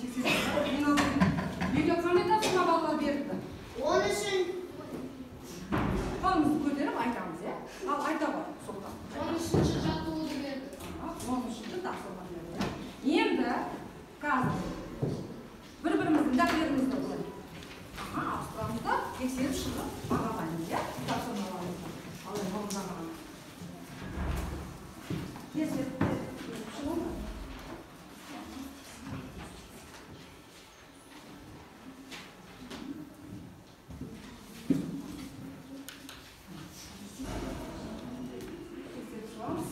Video kamerada şuna bağlar verdi. Onun için Kalımızı koyarım aytamız ya. Al ayta var soğuktan. 13. jattığı verdi. 13. da soğuktan verdi. Endi қазір bir-birimizдің дәптерімізді қойып. Австрамызда тексеріп шығып бағаламыз, ya. Тапсырмаларымызды. Ал енді қолымыздан қалған. Тексеріп шығу ма? Тексеріп шығамыз.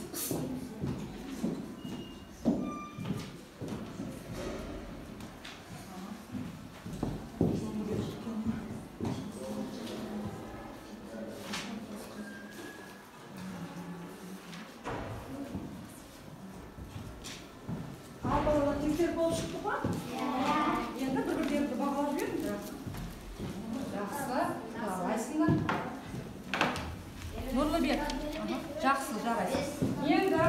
Тексеріп болып шықты ма? Енді бір-бірлерді бағалап жіберіңдер. Жақсы, жарайсыңдар. Нұрлыбек, жақсы, жарайсың. Енді